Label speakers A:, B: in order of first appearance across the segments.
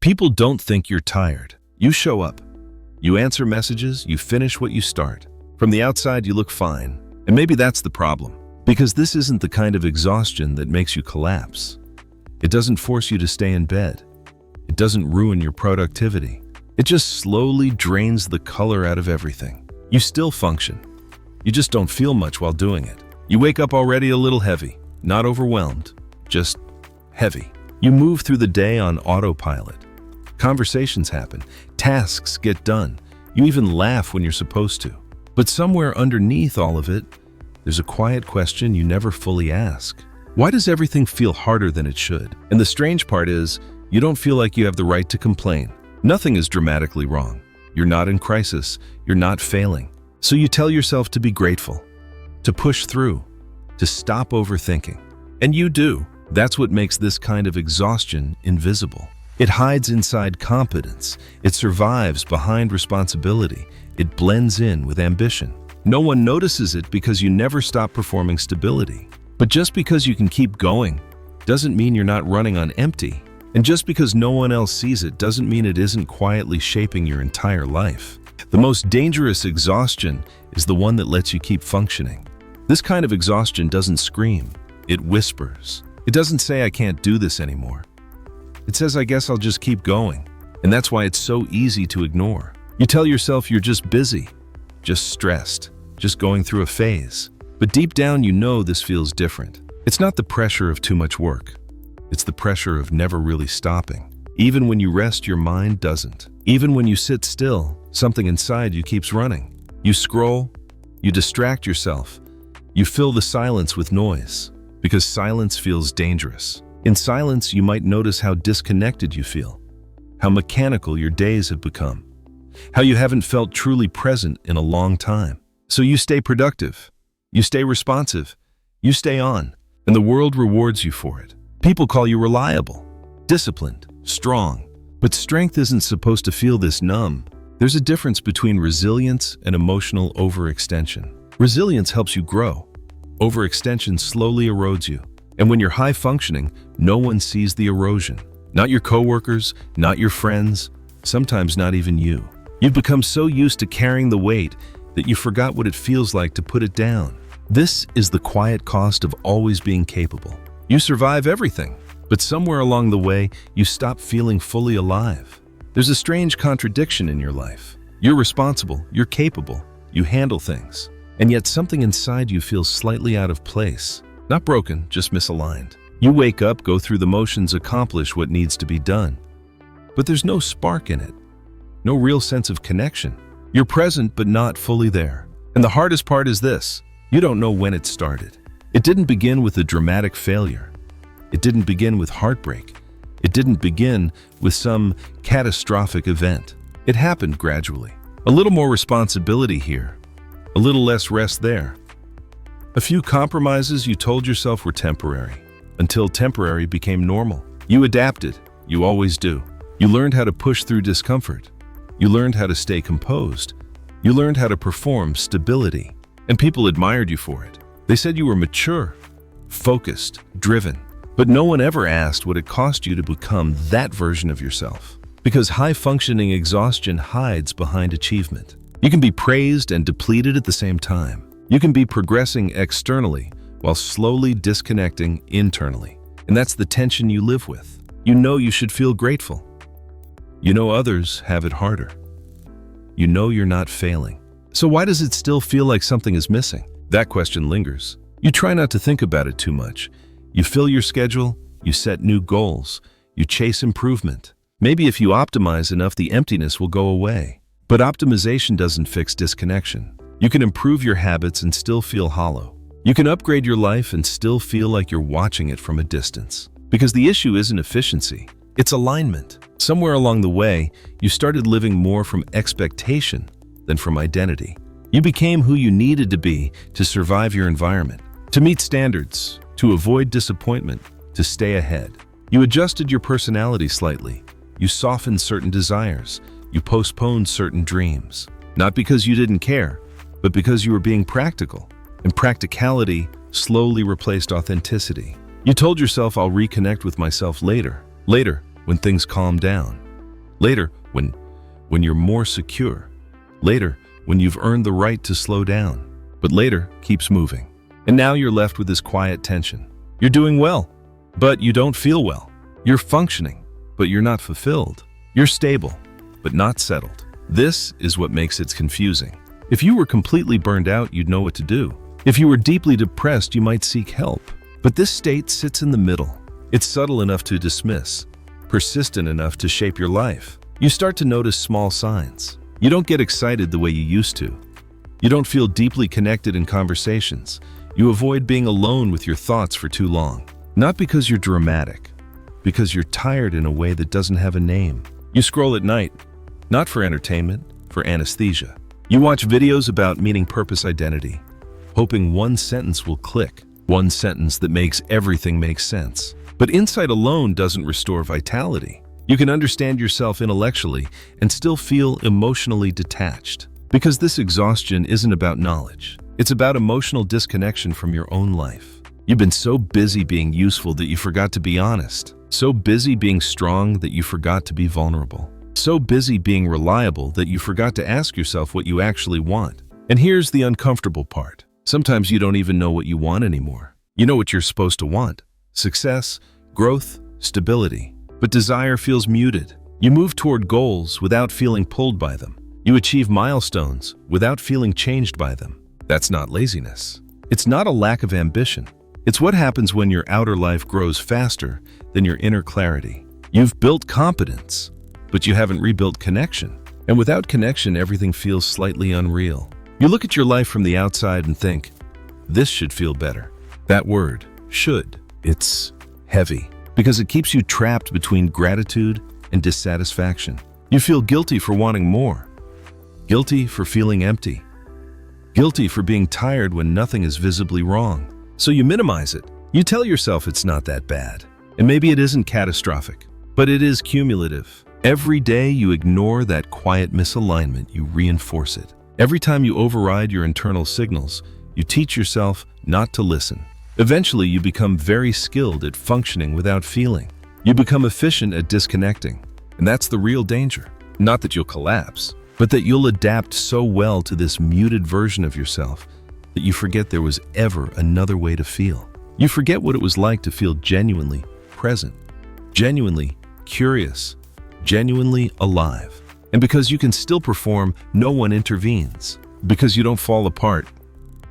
A: People don't think you're tired. You show up. You answer messages, you finish what you start. From the outside, you look fine. And maybe that's the problem. Because this isn't the kind of exhaustion that makes you collapse. It doesn't force you to stay in bed. It doesn't ruin your productivity. It just slowly drains the color out of everything. You still function. You just don't feel much while doing it. You wake up already a little heavy, not overwhelmed, just heavy. You move through the day on autopilot. Conversations happen, tasks get done. You even laugh when you're supposed to. But somewhere underneath all of it, there's a quiet question you never fully ask. Why does everything feel harder than it should? And the strange part is, you don't feel like you have the right to complain. Nothing is dramatically wrong. You're not in crisis. You're not failing. So you tell yourself to be grateful, to push through, to stop overthinking. And you do. That's what makes this kind of exhaustion invisible. It hides inside competence. It survives behind responsibility. It blends in with ambition. No one notices it because you never stop performing stability. But just because you can keep going doesn't mean you're not running on empty. And just because no one else sees it doesn't mean it isn't quietly shaping your entire life. The most dangerous exhaustion is the one that lets you keep functioning. This kind of exhaustion doesn't scream. It whispers. It doesn't say, "I can't do this anymore." It says, "I guess I'll just keep going." And that's why it's so easy to ignore. You tell yourself you're just busy, just stressed, just going through a phase. But deep down, you know this feels different. It's not the pressure of too much work. It's the pressure of never really stopping. Even when you rest, your mind doesn't. Even when you sit still, something inside you keeps running. You scroll, you distract yourself, you fill the silence with noise, because silence feels dangerous. In silence, you might notice how disconnected you feel, how mechanical your days have become, how you haven't felt truly present in a long time. So you stay productive, you stay responsive, you stay on, and the world rewards you for it. People call you reliable, disciplined, strong. But strength isn't supposed to feel this numb. There's a difference between resilience and emotional overextension. Resilience helps you grow. Overextension slowly erodes you. And when you're high functioning, no one sees the erosion. Not your coworkers, not your friends, sometimes not even you. You've become so used to carrying the weight that you forgot what it feels like to put it down. This is the quiet cost of always being capable. You survive everything, but somewhere along the way, you stop feeling fully alive. There's a strange contradiction in your life. You're responsible, you're capable, you handle things, and yet something inside you feels slightly out of place. Not broken, just misaligned. You wake up, go through the motions, accomplish what needs to be done. But there's no spark in it, no real sense of connection. You're present, but not fully there. And the hardest part is this: you don't know when it started. It didn't begin with a dramatic failure. It didn't begin with heartbreak. It didn't begin with some catastrophic event. It happened gradually. A little more responsibility here, a little less rest there. A few compromises you told yourself were temporary, until temporary became normal. You adapted. You always do. You learned how to push through discomfort. You learned how to stay composed. You learned how to perform stability. And people admired you for it. They said you were mature, focused, driven. But no one ever asked what it cost you to become that version of yourself. Because high-functioning exhaustion hides behind achievement. You can be praised and depleted at the same time. You can be progressing externally while slowly disconnecting internally. And that's the tension you live with. You know you should feel grateful. You know others have it harder. You know you're not failing. So why does it still feel like something is missing? That question lingers. You try not to think about it too much. You fill your schedule, you set new goals, you chase improvement. Maybe if you optimize enough, the emptiness will go away. But optimization doesn't fix disconnection. You can improve your habits and still feel hollow. You can upgrade your life and still feel like you're watching it from a distance. Because the issue isn't efficiency, it's alignment. Somewhere along the way, you started living more from expectation than from identity. You became who you needed to be to survive your environment, to meet standards, to avoid disappointment, to stay ahead. You adjusted your personality slightly. You softened certain desires. You postponed certain dreams. Not because you didn't care, but because you were being practical. And practicality slowly replaced authenticity. You told yourself, "I'll reconnect with myself later. Later, when things calm down." Later, when you're more secure. Later, when you've earned the right to slow down. But later keeps moving. And now you're left with this quiet tension. You're doing well, but you don't feel well. You're functioning, but you're not fulfilled. You're stable, but not settled. This is what makes it confusing. If you were completely burned out, you'd know what to do. If you were deeply depressed, you might seek help. But this state sits in the middle. It's subtle enough to dismiss, persistent enough to shape your life. You start to notice small signs. You don't get excited the way you used to. You don't feel deeply connected in conversations. You avoid being alone with your thoughts for too long. Not because you're dramatic, because you're tired in a way that doesn't have a name. You scroll at night, not for entertainment, for anesthesia. You watch videos about meaning, purpose, identity, hoping one sentence will click, one sentence that makes everything make sense. But insight alone doesn't restore vitality. You can understand yourself intellectually and still feel emotionally detached. Because this exhaustion isn't about knowledge. It's about emotional disconnection from your own life. You've been so busy being useful that you forgot to be honest. So busy being strong that you forgot to be vulnerable. So busy being reliable that you forgot to ask yourself what you actually want. And here's the uncomfortable part. Sometimes you don't even know what you want anymore. You know what you're supposed to want. Success, growth, stability. But desire feels muted. You move toward goals without feeling pulled by them. You achieve milestones without feeling changed by them. That's not laziness. It's not a lack of ambition. It's what happens when your outer life grows faster than your inner clarity. You've built competence, but you haven't rebuilt connection. And without connection, everything feels slightly unreal. You look at your life from the outside and think, this should feel better. That word, should, it's heavy because it keeps you trapped between gratitude and dissatisfaction. You feel guilty for wanting more. Guilty for feeling empty. Guilty for being tired when nothing is visibly wrong. So you minimize it. You tell yourself it's not that bad. And maybe it isn't catastrophic, but it is cumulative. Every day you ignore that quiet misalignment, you reinforce it. Every time you override your internal signals, you teach yourself not to listen. Eventually you become very skilled at functioning without feeling. You become efficient at disconnecting. And that's the real danger. Not that you'll collapse, but that you'll adapt so well to this muted version of yourself that you forget there was ever another way to feel. You forget what it was like to feel genuinely present, genuinely curious, genuinely alive. And because you can still perform, no one intervenes. Because you don't fall apart,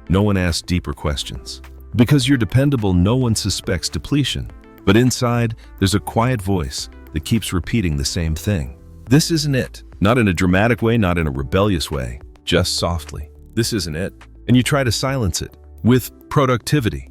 A: no one asks deeper questions. Because you're dependable, no one suspects depletion. But inside, there's a quiet voice that keeps repeating the same thing. This isn't it. Not in a dramatic way, not in a rebellious way, just softly. This isn't it. And you try to silence it with productivity,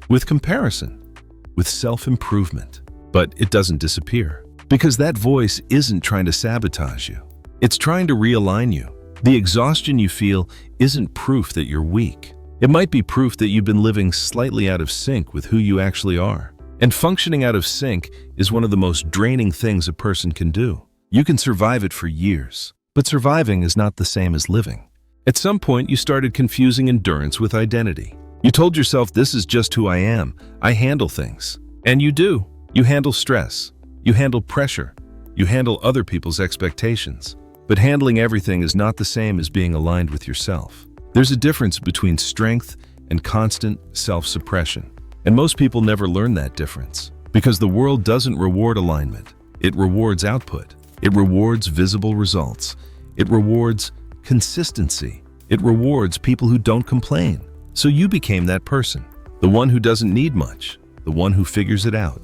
A: with comparison, with self-improvement. But it doesn't disappear because that voice isn't trying to sabotage you. It's trying to realign you. The exhaustion you feel isn't proof that you're weak. It might be proof that you've been living slightly out of sync with who you actually are. And functioning out of sync is one of the most draining things a person can do. You can survive it for years, but surviving is not the same as living. At some point, you started confusing endurance with identity. You told yourself, this is just who I am. I handle things. And you do. You handle stress. You handle pressure. You handle other people's expectations. But handling everything is not the same as being aligned with yourself. There's a difference between strength and constant self-suppression. And most people never learn that difference because the world doesn't reward alignment. It rewards output. It rewards visible results. It rewards consistency. It rewards people who don't complain. So you became that person, the one who doesn't need much, the one who figures it out,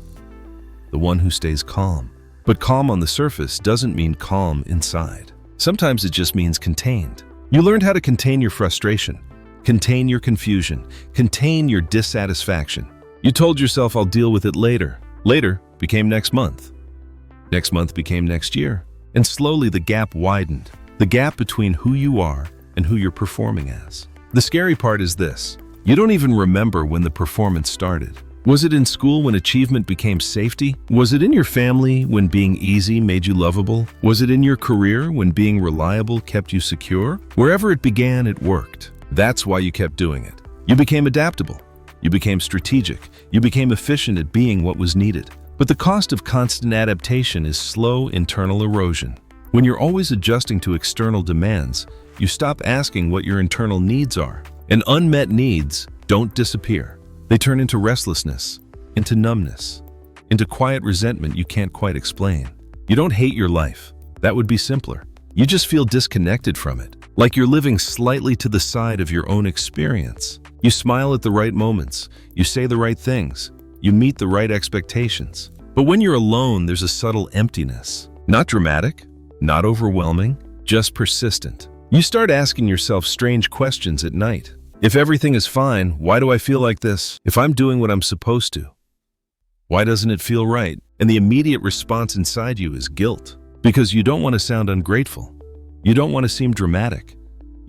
A: the one who stays calm. But calm on the surface doesn't mean calm inside. Sometimes it just means contained. You learned how to contain your frustration, contain your confusion, contain your dissatisfaction. You told yourself, I'll deal with it later. Later became next month. Next month became next year. And slowly the gap widened. The gap between who you are and who you're performing as. The scary part is this. You don't even remember when the performance started. Was it in school when achievement became safety? Was it in your family when being easy made you lovable? Was it in your career when being reliable kept you secure? Wherever it began, it worked. That's why you kept doing it. You became adaptable. You became strategic. You became efficient at being what was needed. But the cost of constant adaptation is slow internal erosion. When you're always adjusting to external demands, you stop asking what your internal needs are. And unmet needs don't disappear. They turn into restlessness, into numbness, into quiet resentment you can't quite explain. You don't hate your life. That would be simpler. You just feel disconnected from it, like you're living slightly to the side of your own experience. You smile at the right moments, you say the right things, you meet the right expectations. But when you're alone, there's a subtle emptiness. Not dramatic, not overwhelming, just persistent. You start asking yourself strange questions at night. If everything is fine, why do I feel like this? If I'm doing what I'm supposed to, why doesn't it feel right? And the immediate response inside you is guilt. Because you don't want to sound ungrateful. You don't want to seem dramatic.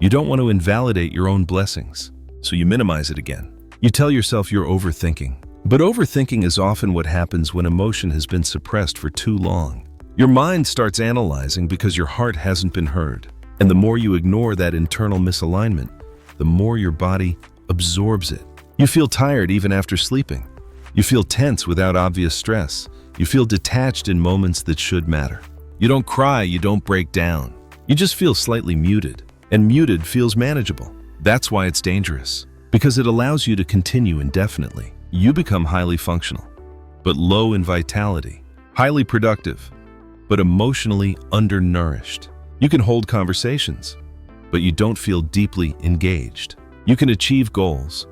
A: You don't want to invalidate your own blessings. So you minimize it again. You tell yourself you're overthinking. But overthinking is often what happens when emotion has been suppressed for too long. Your mind starts analyzing because your heart hasn't been heard. And the more you ignore that internal misalignment, the more your body absorbs it. You feel tired even after sleeping. You feel tense without obvious stress. You feel detached in moments that should matter. You don't cry, you don't break down. You just feel slightly muted. And muted feels manageable. That's why it's dangerous. Because it allows you to continue indefinitely. You become highly functional, but low in vitality. Highly productive, but emotionally undernourished. You can hold conversations, but you don't feel deeply engaged. You can achieve goals,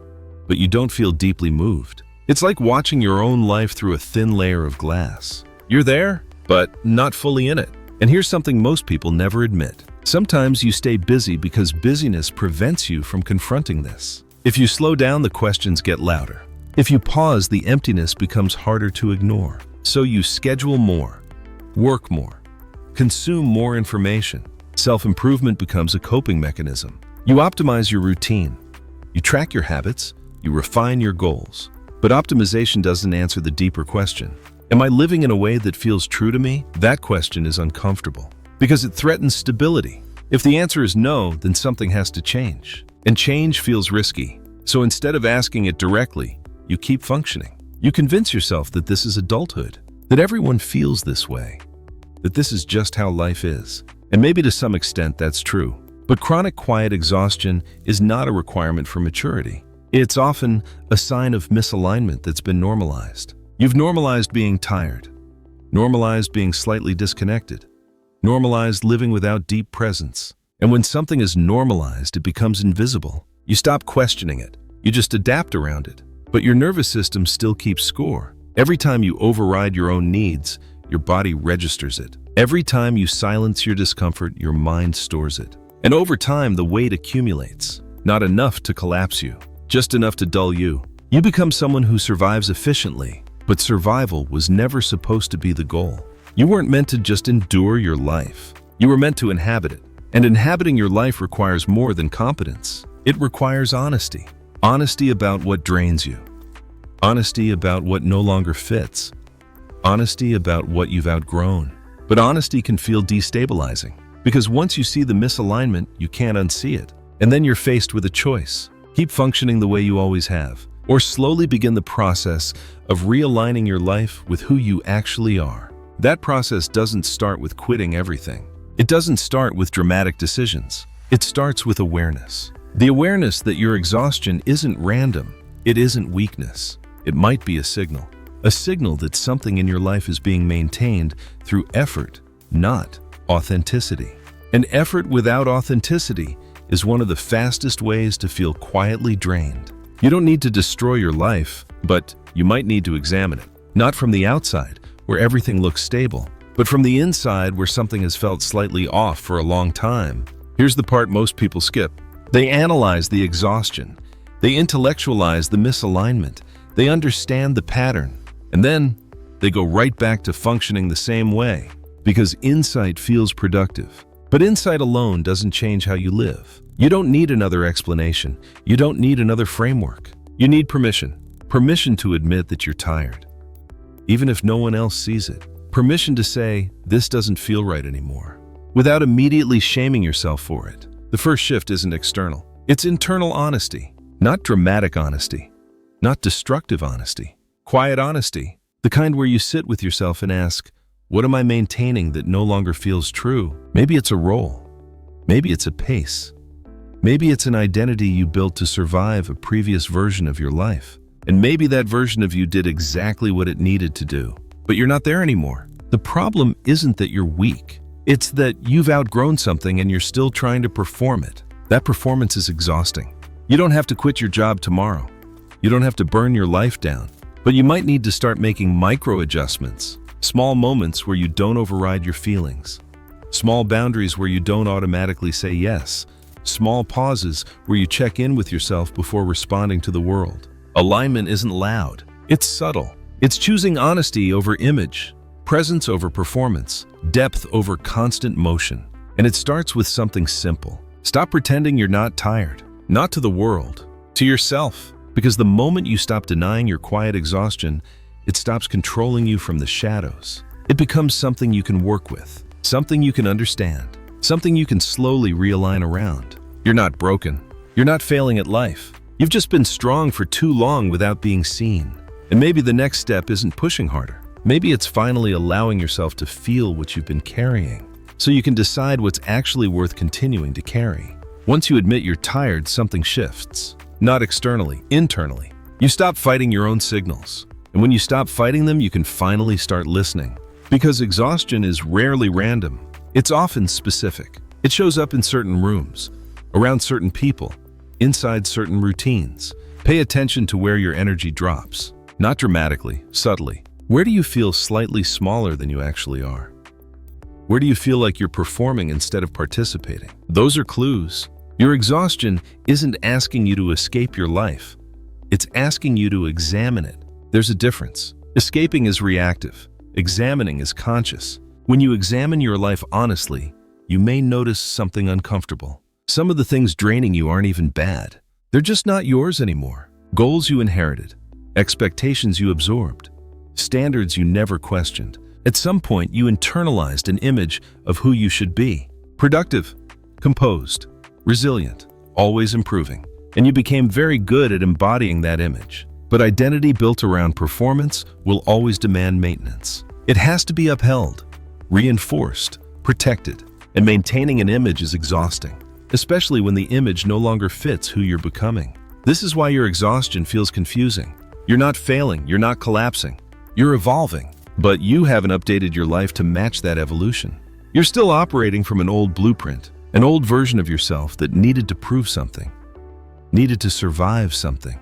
A: but you don't feel deeply moved. It's like watching your own life through a thin layer of glass. You're there, but not fully in it. And here's something most people never admit. Sometimes you stay busy because busyness prevents you from confronting this. If you slow down, the questions get louder. If you pause, the emptiness becomes harder to ignore. So you schedule more, work more, consume more information. Self-improvement becomes a coping mechanism. You optimize your routine. You track your habits. You refine your goals. But optimization doesn't answer the deeper question. Am I living in a way that feels true to me? That question is uncomfortable because it threatens stability. If the answer is no, then something has to change. And change feels risky. So instead of asking it directly, you keep functioning. You convince yourself that this is adulthood, that everyone feels this way, that this is just how life is. And maybe to some extent that's true. But chronic quiet exhaustion is not a requirement for maturity. It's often a sign of misalignment that's been normalized. You've normalized being tired, normalized being slightly disconnected, normalized living without deep presence. And when something is normalized, it becomes invisible. You stop questioning it. You just adapt around it. But your nervous system still keeps score. Every time you override your own needs, your body registers it. Every time you silence your discomfort, your mind stores it. And over time, the weight accumulates. Not enough to collapse you, just enough to dull you. You become someone who survives efficiently, but survival was never supposed to be the goal. You weren't meant to just endure your life. You were meant to inhabit it. And inhabiting your life requires more than competence. It requires honesty. Honesty about what drains you. Honesty about what no longer fits. Honesty about what you've outgrown. But honesty can feel destabilizing, because once you see the misalignment, you can't unsee it. And then you're faced with a choice. Keep functioning the way you always have, or slowly begin the process of realigning your life with who you actually are. That process doesn't start with quitting everything. It doesn't start with dramatic decisions. It starts with awareness. The awareness that your exhaustion isn't random. It isn't weakness. It might be a signal that something in your life is being maintained through effort, not authenticity. And effort without authenticity is one of the fastest ways to feel quietly drained. You don't need to destroy your life, but you might need to examine it. Not from the outside, where everything looks stable, but from the inside, where something has felt slightly off for a long time. Here's the part most people skip. They analyze the exhaustion. They intellectualize the misalignment. They understand the pattern. And then they go right back to functioning the same way, because insight feels productive. But insight alone doesn't change how you live. You don't need another explanation. You don't need another framework. You need permission. Permission to admit that you're tired, even if no one else sees it. Permission to say, this doesn't feel right anymore, without immediately shaming yourself for it. The first shift isn't external. It's internal honesty, not dramatic honesty, not destructive honesty, quiet honesty. The kind where you sit with yourself and ask, what am I maintaining that no longer feels true? Maybe it's a role. Maybe it's a pace. Maybe it's an identity you built to survive a previous version of your life. And maybe that version of you did exactly what it needed to do. But you're not there anymore. The problem isn't that you're weak. It's that you've outgrown something and you're still trying to perform it. That performance is exhausting. You don't have to quit your job tomorrow. You don't have to burn your life down. But you might need to start making micro adjustments. Small moments where you don't override your feelings. Small boundaries where you don't automatically say yes. Small pauses where you check in with yourself before responding to the world. Alignment isn't loud. It's subtle. It's choosing honesty over image, presence over performance, depth over constant motion. And it starts with something simple. Stop pretending you're not tired. Not to the world, to yourself. Because the moment you stop denying your quiet exhaustion, it stops controlling you from the shadows. It becomes something you can work with, something you can understand, something you can slowly realign around. You're not broken. You're not failing at life. You've just been strong for too long without being seen. And maybe the next step isn't pushing harder. Maybe it's finally allowing yourself to feel what you've been carrying, so you can decide what's actually worth continuing to carry. Once you admit you're tired, something shifts. Not externally, internally. You stop fighting your own signals. And when you stop fighting them, you can finally start listening. Because exhaustion is rarely random. It's often specific. It shows up in certain rooms, around certain people, inside certain routines. Pay attention to where your energy drops. Not dramatically, subtly. Where do you feel slightly smaller than you actually are? Where do you feel like you're performing instead of participating? Those are clues. Your exhaustion isn't asking you to escape your life. It's asking you to examine it. There's a difference. Escaping is reactive. Examining is conscious. When you examine your life honestly, you may notice something uncomfortable. Some of the things draining you aren't even bad. They're just not yours anymore. Goals you inherited. Expectations you absorbed. Standards you never questioned. At some point, you internalized an image of who you should be. Productive, composed, resilient, always improving. And you became very good at embodying that image. But identity built around performance will always demand maintenance. It has to be upheld, reinforced, protected. And maintaining an image is exhausting, especially when the image no longer fits who you're becoming. This is why your exhaustion feels confusing. You're not failing, you're not collapsing. You're evolving, but you haven't updated your life to match that evolution. You're still operating from an old blueprint, an old version of yourself that needed to prove something, needed to survive something,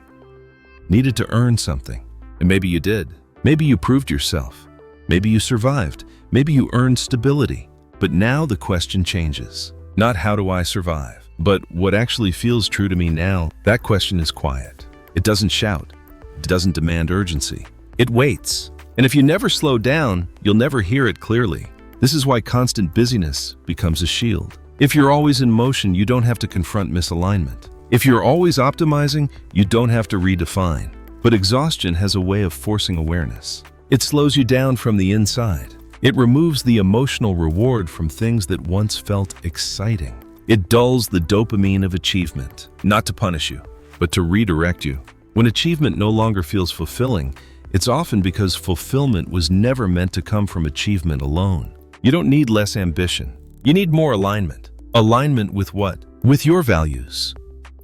A: needed to earn something. And maybe you did. Maybe you proved yourself. Maybe you survived. Maybe you earned stability. But now the question changes. Not how do I survive, but what actually feels true to me now. That question is quiet. It doesn't shout. It doesn't demand urgency. It waits. And if you never slow down, you'll never hear it clearly. This is why constant busyness becomes a shield. If you're always in motion, you don't have to confront misalignment. If you're always optimizing, you don't have to redefine. But exhaustion has a way of forcing awareness. It slows you down from the inside. It removes the emotional reward from things that once felt exciting. It dulls the dopamine of achievement, not to punish you, but to redirect you. When achievement no longer feels fulfilling, it's often because fulfillment was never meant to come from achievement alone. You don't need less ambition. You need more alignment. Alignment with what? With your values,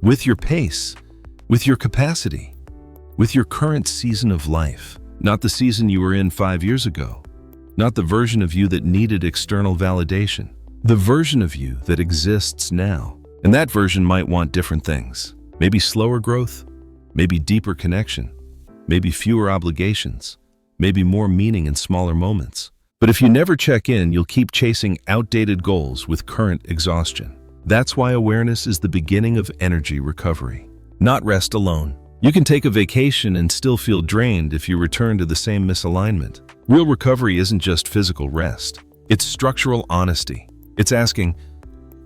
A: with your pace, with your capacity, with your current season of life. Not the season you were in 5 years ago. Not the version of you that needed external validation. The version of you that exists now. And that version might want different things. Maybe slower growth, maybe deeper connection, maybe fewer obligations, maybe more meaning in smaller moments. But if you never check in, you'll keep chasing outdated goals with current exhaustion. That's why awareness is the beginning of energy recovery. Not rest alone. You can take a vacation and still feel drained if you return to the same misalignment. Real recovery isn't just physical rest. It's structural honesty. It's asking,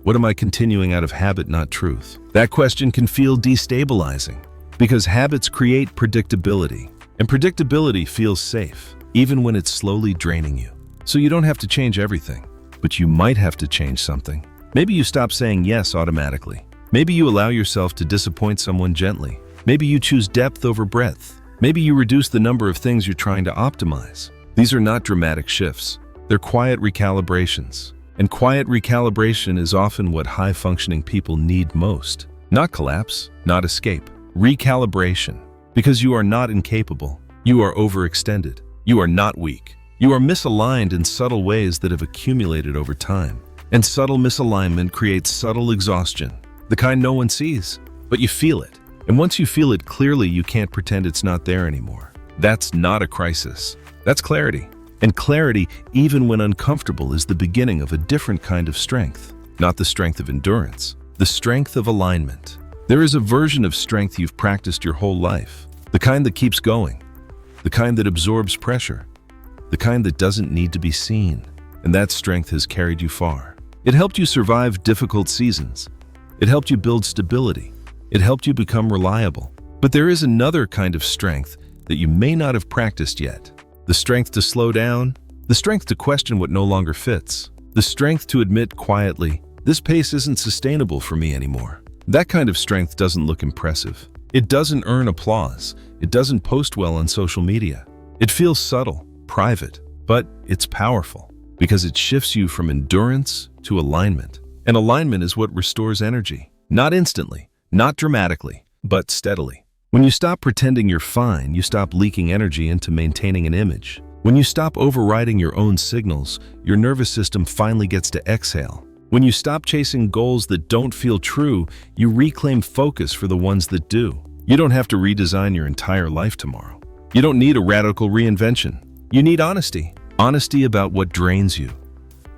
A: what am I continuing out of habit, not truth? That question can feel destabilizing because habits create predictability, and predictability feels safe, even when it's slowly draining you. So you don't have to change everything, but you might have to change something. Maybe you stop saying yes automatically. Maybe you allow yourself to disappoint someone gently. Maybe you choose depth over breadth. Maybe you reduce the number of things you're trying to optimize. These are not dramatic shifts. They're quiet recalibrations. And quiet recalibration is often what high-functioning people need most. Not collapse, not escape. Recalibration. Because you are not incapable. You are overextended. You are not weak. You are misaligned in subtle ways that have accumulated over time. And subtle misalignment creates subtle exhaustion. The kind no one sees, but you feel it. And once you feel it clearly, you can't pretend it's not there anymore. That's not a crisis. That's clarity. And clarity, even when uncomfortable, is the beginning of a different kind of strength. Not the strength of endurance, the strength of alignment. There is a version of strength you've practiced your whole life. The kind that keeps going. The kind that absorbs pressure. The kind that doesn't need to be seen. And that strength has carried you far. It helped you survive difficult seasons. It helped you build stability. It helped you become reliable. But there is another kind of strength that you may not have practiced yet. The strength to slow down, the strength to question what no longer fits, the strength to admit quietly, this pace isn't sustainable for me anymore. That kind of strength doesn't look impressive. It doesn't earn applause. It doesn't post well on social media. It feels subtle, private, but it's powerful because it shifts you from endurance to alignment. And alignment is what restores energy. Not instantly, not dramatically, but steadily. When you stop pretending you're fine, you stop leaking energy into maintaining an image. When you stop overriding your own signals, your nervous system finally gets to exhale. When you stop chasing goals that don't feel true, you reclaim focus for the ones that do. You don't have to redesign your entire life tomorrow. You don't need a radical reinvention. You need honesty. Honesty about what drains you.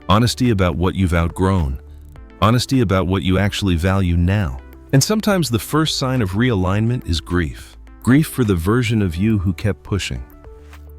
A: Honesty about what you've outgrown. Honesty about what you actually value now. And sometimes the first sign of realignment is grief. Grief for the version of you who kept pushing,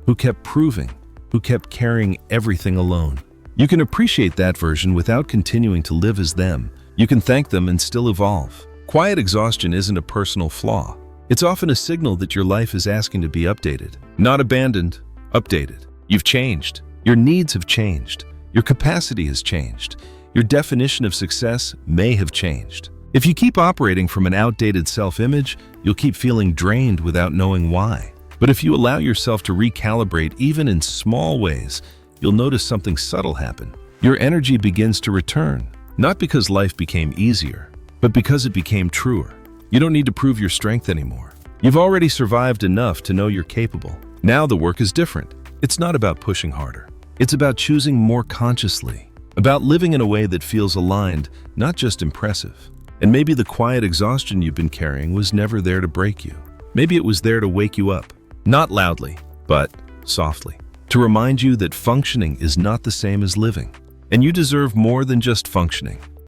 A: who kept proving, who kept carrying everything alone. You can appreciate that version without continuing to live as them. You can thank them and still evolve. Quiet exhaustion isn't a personal flaw. It's often a signal that your life is asking to be updated. Not abandoned, updated. You've changed. Your needs have changed. Your capacity has changed. Your definition of success may have changed. If you keep operating from an outdated self-image, you'll keep feeling drained without knowing why. But if you allow yourself to recalibrate even in small ways, you'll notice something subtle happen. Your energy begins to return, not because life became easier, but because it became truer. You don't need to prove your strength anymore. You've already survived enough to know you're capable. Now the work is different. It's not about pushing harder. It's about choosing more consciously, about living in a way that feels aligned, not just impressive. And maybe the quiet exhaustion you've been carrying was never there to break you. Maybe it was there to wake you up, not loudly, but softly, to remind you that functioning is not the same as living, and you deserve more than just functioning.